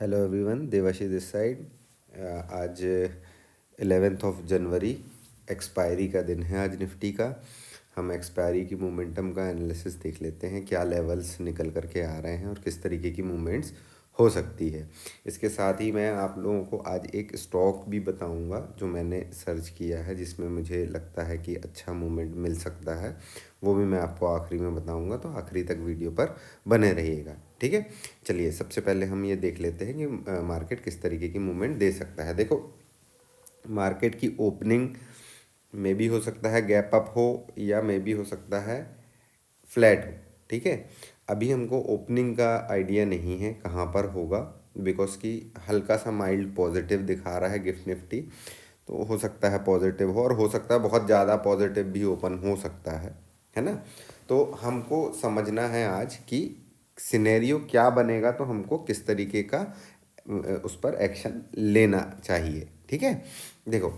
Hello everyone, Devashi this side. आज 11th of January expiry का दिन है आज निफ्टी का। हम एक्सपायरी की मोमेंटम का एनालिसिस देख लेते हैं, क्या लेवल्स निकल करके आ रहे हैं और किस तरीके की मूवमेंट्स हो सकती है। इसके साथ ही मैं आप लोगों को आज एक स्टॉक भी बताऊंगा जो मैंने सर्च किया है, जिसमें मुझे लगता है कि अच्छा मूवमेंट मिल सकता है। वो भी मैं आपको आखिरी में बताऊंगा, तो आखिरी तक वीडियो पर बने रहिएगा। ठीक है, चलिए सबसे पहले हम ये देख लेते हैं कि मार्केट किस तरीके की मूवमेंट दे सकता है। देखो, मार्केट की ओपनिंग में भी हो सकता है गैप अप हो, या मे भी हो सकता है फ्लैट हो। ठीक है, अभी हमको ओपनिंग का आइडिया नहीं है कहाँ पर होगा, बिकॉज कि हल्का सा माइल्ड पॉजिटिव दिखा रहा है गिफ्ट निफ्टी। तो हो सकता है पॉजिटिव हो, और हो सकता है बहुत ज़्यादा पॉजिटिव भी ओपन हो सकता है ना। तो हमको समझना है आज कि सिनेरियो क्या बनेगा, तो हमको किस तरीके का उस पर एक्शन लेना चाहिए। ठीक है, देखो,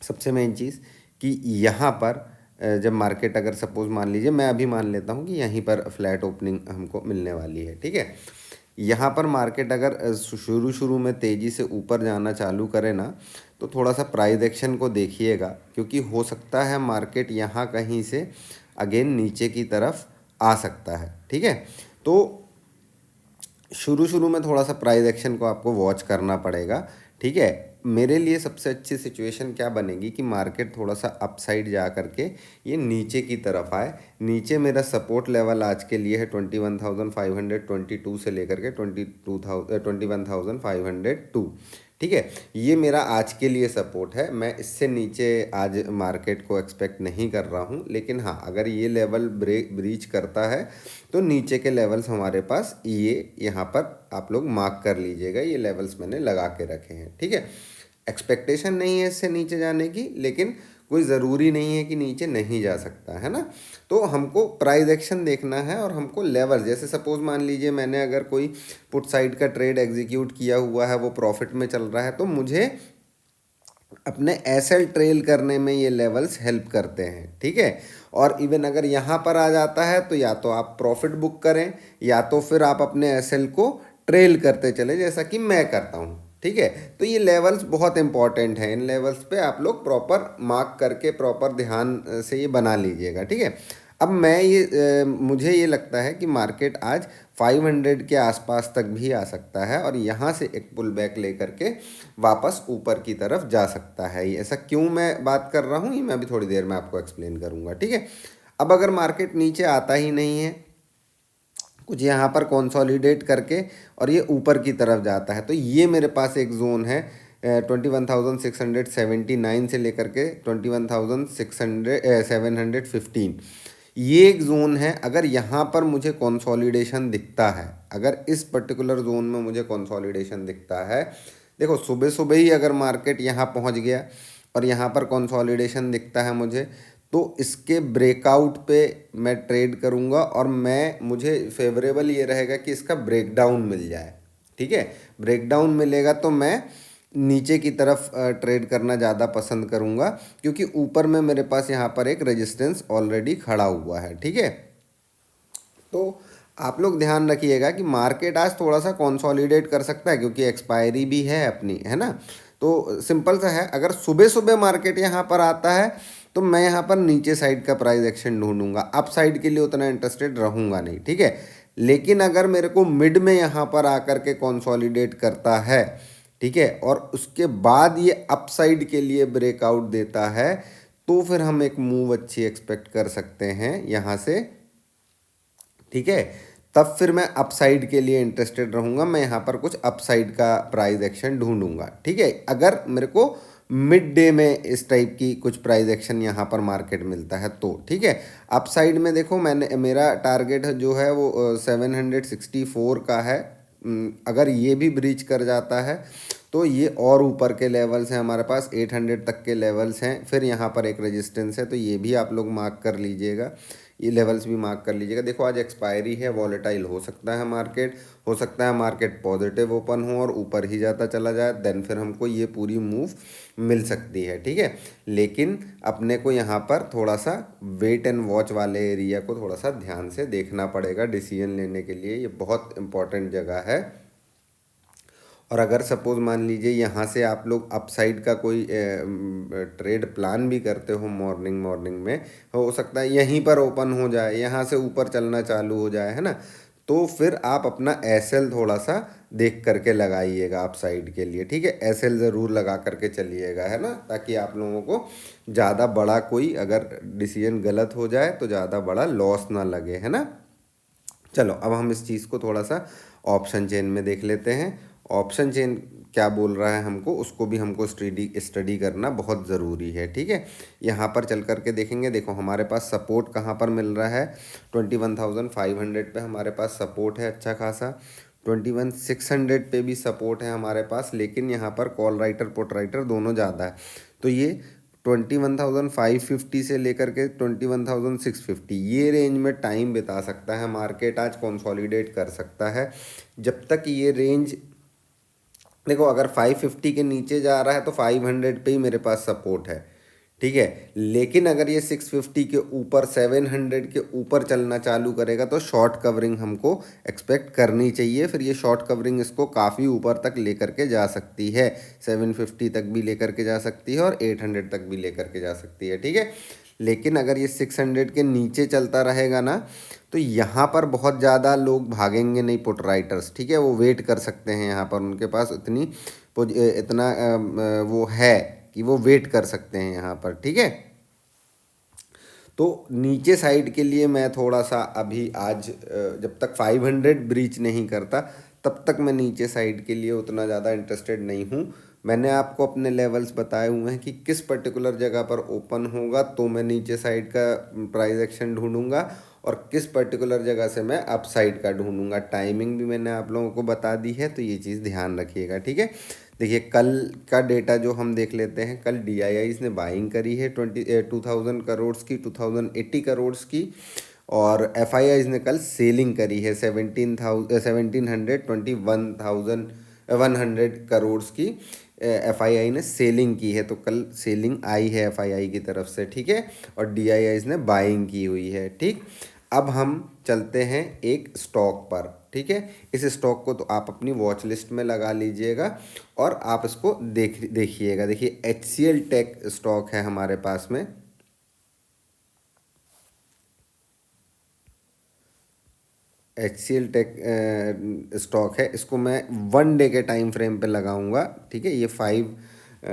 सबसे मेन चीज़ कि यहाँ पर जब मार्केट, अगर सपोज मान लीजिए, मैं अभी मान लेता हूँ कि यहीं पर फ्लैट ओपनिंग हमको मिलने वाली है। ठीक है, यहाँ पर मार्केट अगर शुरू शुरू में तेज़ी से ऊपर जाना चालू करे ना, तो थोड़ा सा प्राइस एक्शन को देखिएगा, क्योंकि हो सकता है मार्केट यहाँ कहीं से अगेन नीचे की तरफ आ सकता है। ठीक है, तो शुरू शुरू में थोड़ा सा प्राइस एक्शन को आपको वॉच करना पड़ेगा। ठीक है, मेरे लिए सबसे अच्छी सिचुएशन क्या बनेगी कि मार्केट थोड़ा सा अपसाइड जा करके ये नीचे की तरफ आए। नीचे मेरा सपोर्ट लेवल आज के लिए है 21,522 से लेकर के 21,502। ठीक है, ये मेरा आज के लिए सपोर्ट है। मैं इससे नीचे आज मार्केट को एक्सपेक्ट नहीं कर रहा हूँ, लेकिन हाँ, अगर ये लेवल ब्रीच करता है तो नीचे के लेवल्स हमारे पास ये यहाँ पर आप लोग मार्क कर लीजिएगा। ये लेवल्स मैंने लगा के रखे हैं। ठीक है, एक्सपेक्टेशन नहीं है इससे नीचे जाने की, लेकिन कोई ज़रूरी नहीं है कि नीचे नहीं जा सकता, है ना। तो हमको प्राइस एक्शन देखना है, और हमको लेवल, जैसे सपोज मान लीजिए मैंने अगर कोई पुट साइड का ट्रेड एग्जीक्यूट किया हुआ है, वो प्रॉफिट में चल रहा है, तो मुझे अपने एसएल ट्रेल करने में ये लेवल्स हेल्प करते हैं। ठीक है, और इवन अगर यहाँ पर आ जाता है तो या तो आप प्रॉफिट बुक करें, या तो फिर आप अपने एसएल को ट्रेल करते चले, जैसा कि मैं करता हूँ। ठीक है, तो ये लेवल्स बहुत इंपॉर्टेंट हैं। इन लेवल्स पे आप लोग प्रॉपर मार्क करके प्रॉपर ध्यान से ये बना लीजिएगा। ठीक है, अब मैं मुझे ये लगता है कि मार्केट आज 500 के आसपास तक भी आ सकता है, और यहाँ से एक पुल बैक लेकर के वापस ऊपर की तरफ जा सकता है। ये ऐसा क्यों मैं बात कर रहा हूँ, ये मैं अभी थोड़ी देर में आपको एक्सप्लेन करूँगा। ठीक है, अब अगर मार्केट नीचे आता ही नहीं है, कुछ यहाँ पर कंसोलिडेट करके और ये ऊपर की तरफ जाता है, तो ये मेरे पास एक जोन है 21,679 से लेकर के 21,715। ये एक जोन है। अगर यहाँ पर मुझे कंसोलिडेशन दिखता है, अगर इस पर्टिकुलर जोन में मुझे कंसोलिडेशन दिखता है, देखो सुबह सुबह ही अगर मार्केट यहाँ पहुँच गया और यहाँ पर कंसोलिडेशन दिखता है मुझे, तो इसके ब्रेकआउट पे मैं ट्रेड करूँगा, और मुझे फेवरेबल ये रहेगा कि इसका ब्रेकडाउन मिल जाए। ठीक है, ब्रेकडाउन मिलेगा तो मैं नीचे की तरफ ट्रेड करना ज़्यादा पसंद करूँगा, क्योंकि ऊपर में मेरे पास यहाँ पर एक रेजिस्टेंस ऑलरेडी खड़ा हुआ है। ठीक है, तो आप लोग ध्यान रखिएगा कि मार्केट आज थोड़ा सा कंसोलिडेट कर सकता है, क्योंकि एक्सपायरी भी है अपनी, है ना। तो सिंपल सा है, अगर सुबह सुबह मार्केट यहाँ पर आता है तो मैं यहाँ पर नीचे साइड का प्राइस एक्शन ढूंढूंगा, अप साइड के लिए उतना इंटरेस्टेड रहूँगा नहीं। ठीक है, लेकिन अगर मेरे को मिड में यहाँ पर आकर के कंसोलिडेट करता है, ठीक है, और उसके बाद ये अप साइड के लिए ब्रेकआउट देता है, तो फिर हम एक मूव अच्छी एक्सपेक्ट कर सकते हैं यहाँ से। ठीक है, तब फिर मैं अपसाइड के लिए इंटरेस्टेड रहूँगा, मैं यहाँ पर कुछ अपसाइड का प्राइस एक्शन ढूंढूंगा। ठीक है, अगर मेरे को मिड डे में इस टाइप की कुछ प्राइस एक्शन यहाँ पर मार्केट मिलता है तो। ठीक है, अपसाइड में देखो, मेरा टारगेट जो है वो 764 का है। अगर ये भी ब्रीच कर जाता है तो ये और ऊपर के लेवल्स हैं, हमारे पास 800 तक के लेवल्स हैं। फिर यहाँ पर एक रेजिस्टेंस है, तो ये भी आप लोग मार्क कर लीजिएगा, ये लेवल्स भी मार्क कर लीजिएगा। देखो, आज एक्सपायरी है, वॉलेटाइल हो सकता है मार्केट, हो सकता है मार्केट पॉजिटिव ओपन हो और ऊपर ही जाता चला जाए, देन फिर हमको ये पूरी मूव मिल सकती है। ठीक है, लेकिन अपने को यहाँ पर थोड़ा सा वेट एंड वॉच वाले एरिया को थोड़ा सा ध्यान से देखना पड़ेगा डिसीजन लेने के लिए। ये बहुत इंपॉर्टेंट जगह है। और अगर सपोज़ मान लीजिए यहाँ से आप लोग अपसाइड का कोई ट्रेड प्लान भी करते हो मॉर्निंग मॉर्निंग में, हो सकता है यहीं पर ओपन हो जाए, यहाँ से ऊपर चलना चालू हो जाए, है ना। तो फिर आप अपना एसएल थोड़ा सा देख करके लगाइएगा अपसाइड के लिए, ठीक है। एसएल ज़रूर लगा करके चलिएगा, है ना, ताकि आप लोगों को ज़्यादा बड़ा कोई अगर डिसीजन गलत हो जाए तो ज़्यादा बड़ा लॉस ना लगे, है ना। चलो अब हम इस चीज़ को थोड़ा सा ऑप्शन चेन में देख लेते हैं। ऑप्शन चेन क्या बोल रहा है हमको, उसको भी हमको स्टडी स्टडी करना बहुत ज़रूरी है, ठीक है। यहाँ पर चल करके देखेंगे, देखो हमारे पास सपोर्ट कहाँ पर मिल रहा है, 21,500 पे हमारे पास सपोर्ट है अच्छा खासा। 21,600 पे भी सपोर्ट है हमारे पास, लेकिन यहाँ पर कॉल राइटर पुट राइटर दोनों ज़्यादा है। तो ये 21,550 से लेकर के 21,650 ये रेंज में टाइम बिता सकता है मार्केट, आज कंसोलिडेट कर सकता है। जब तक ये रेंज, देखो अगर 550 के नीचे जा रहा है तो 500 पे ही मेरे पास सपोर्ट है, ठीक है। लेकिन अगर ये 650 के ऊपर 700 के ऊपर चलना चालू करेगा तो शॉर्ट कवरिंग हमको एक्सपेक्ट करनी चाहिए। फिर ये शॉर्ट कवरिंग इसको काफ़ी ऊपर तक लेकर के जा सकती है, 750 तक भी लेकर के जा सकती है और 800 तक भी लेकर के जा सकती है, ठीक है। लेकिन अगर ये 600 के नीचे चलता रहेगा ना, तो यहाँ पर बहुत ज़्यादा लोग भागेंगे नहीं पुट राइटर्स, ठीक है। वो वेट कर सकते हैं, यहाँ पर उनके पास इतना वो है कि वो वेट कर सकते हैं यहाँ पर, ठीक है। तो नीचे साइड के लिए मैं थोड़ा सा अभी आज जब तक 500 ब्रीच नहीं करता तब तक मैं नीचे साइड के लिए उतना ज़्यादा इंटरेस्टेड नहीं हूँ। मैंने आपको अपने लेवल्स बताए हुए हैं कि किस पर्टिकुलर जगह पर ओपन होगा तो मैं नीचे साइड का प्राइस एक्शन ढूंढूंगा और किस पर्टिकुलर जगह से मैं अप साइड का ढूंढूंगा। टाइमिंग भी मैंने आप लोगों को बता दी है, तो ये चीज़ ध्यान रखिएगा, ठीक है। देखिए कल का डेटा जो हम देख लेते हैं, कल डीआईआईज़ ने बाइंग करी है 2,000 करोड़ की, 2,080 करोड़ की। और एफआईआईज़ ने कल सेलिंग करी है 1,721,100 की। एफआईआई ने सेलिंग की है, तो कल सेलिंग आई है एफआईआई की तरफ से, ठीक है। और डीआईआईज़ ने बाइंग की हुई है, ठीक। अब हम चलते हैं एक स्टॉक पर, ठीक है। इस स्टॉक को तो आप अपनी वॉच लिस्ट में लगा लीजिएगा और आप इसको देखिएगा। देखिए एचसीएल टेक स्टॉक है हमारे पास में। एचसीएल टेक स्टॉक है, इसको मैं 1 डे के टाइम फ्रेम पे लगाऊंगा, ठीक है। ये 5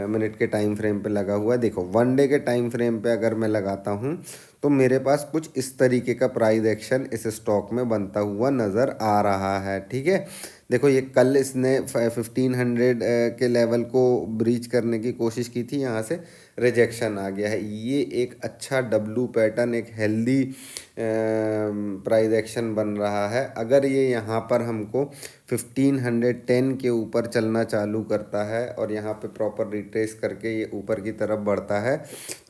मिनट के टाइम फ्रेम पे लगा हुआ है। देखो 1 डे के टाइम फ्रेम पे अगर मैं लगाता हूँ तो मेरे पास कुछ इस तरीके का प्राइस एक्शन इस स्टॉक में बनता हुआ नज़र आ रहा है, ठीक है। देखो ये कल इसने 1500 के लेवल को ब्रीच करने की कोशिश की थी, यहाँ से रिजेक्शन आ गया है। ये एक अच्छा डब्लू पैटर्न, एक हेल्दी प्राइस एक्शन बन रहा है। अगर ये यहाँ पर हमको 1510 के ऊपर चलना चालू करता है और यहाँ पे प्रॉपर रिट्रेस करके ये ऊपर की तरफ बढ़ता है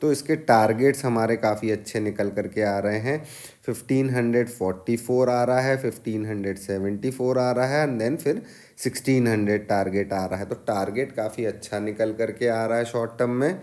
तो इसके टारगेट्स हमारे काफ़ी अच्छे निकल करके आ रहे हैं। 1544 आ रहा है, 1574 आ रहा है एंड देन फिर 1600 टारगेट आ रहा है। तो टारगेट काफ़ी अच्छा निकल करके आ रहा है शॉर्ट टर्म में।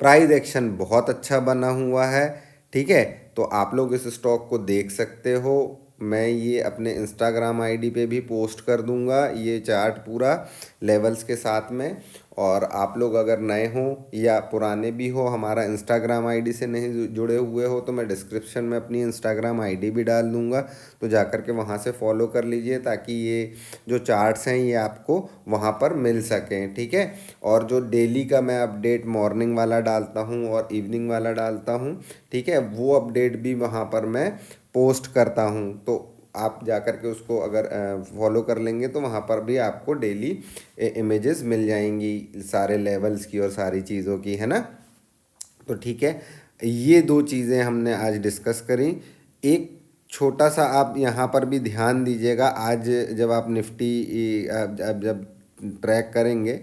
प्राइस एक्शन बहुत अच्छा बना हुआ है, ठीक है। तो आप लोग इस स्टॉक को देख सकते हो। मैं ये अपने इंस्टाग्राम आईडी पे भी पोस्ट कर दूंगा ये चार्ट पूरा लेवल्स के साथ में। और आप लोग अगर नए हो या पुराने भी हो, हमारा इंस्टाग्राम आईडी से नहीं जुड़े हुए हो, तो मैं डिस्क्रिप्शन में अपनी इंस्टाग्राम आईडी भी डाल दूंगा, तो जा कर के वहाँ से फॉलो कर लीजिए ताकि ये जो चार्ट्स हैं ये आपको वहाँ पर मिल सकें, ठीक है। और जो डेली का मैं अपडेट मॉर्निंग वाला डालता हूँ और इवनिंग वाला डालता हूँ, ठीक है, वो अपडेट भी वहाँ पर मैं पोस्ट करता हूँ। तो आप जा कर के उसको अगर फॉलो कर लेंगे तो वहाँ पर भी आपको डेली इमेजेस मिल जाएंगी सारे लेवल्स की और सारी चीज़ों की, है ना। तो ठीक है, ये दो चीज़ें हमने आज डिस्कस करी। एक छोटा सा आप यहाँ पर भी ध्यान दीजिएगा, आज जब आप निफ्टी जब ट्रैक करेंगे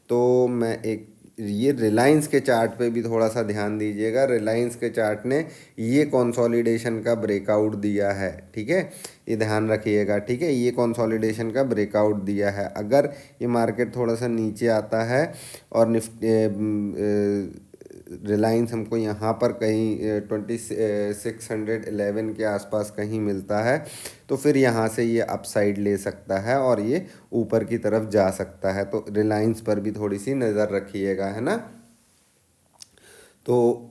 तो मैं एक ये रिलायंस के चार्ट पे भी थोड़ा सा ध्यान दीजिएगा। रिलायंस के चार्ट ने ये कंसोलिडेशन का ब्रेकआउट दिया है, ठीक है, ये ध्यान रखिएगा, ठीक है। ये कंसोलिडेशन का ब्रेकआउट दिया है। अगर ये मार्केट थोड़ा सा नीचे आता है और रिलायंस हमको यहाँ पर कहीं 2611 के आसपास कहीं मिलता है, तो फिर यहाँ से ये अपसाइड ले सकता है और ये ऊपर की तरफ जा सकता है। तो रिलायंस पर भी थोड़ी सी नज़र रखिएगा, है ना। तो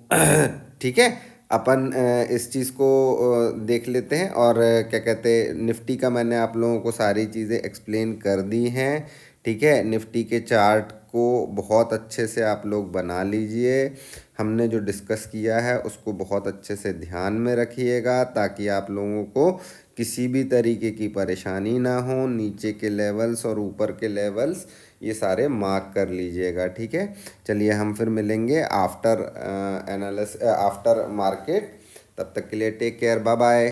ठीक है, अपन इस चीज़ को देख लेते हैं। और क्या कहते हैं, निफ्टी का मैंने आप लोगों को सारी चीज़ें एक्सप्लेन कर दी हैं। ठीक है, निफ्टी के चार्ट को बहुत अच्छे से आप लोग बना लीजिए। हमने जो डिस्कस किया है उसको बहुत अच्छे से ध्यान में रखिएगा, ताकि आप लोगों को किसी भी तरीके की परेशानी ना हो। नीचे के लेवल्स और ऊपर के लेवल्स ये सारे मार्क कर लीजिएगा। ठीक है, चलिए हम फिर मिलेंगे आफ्टर आफ्टर मार्केट। तब तक के लिए टेक केयर, बाय बाय।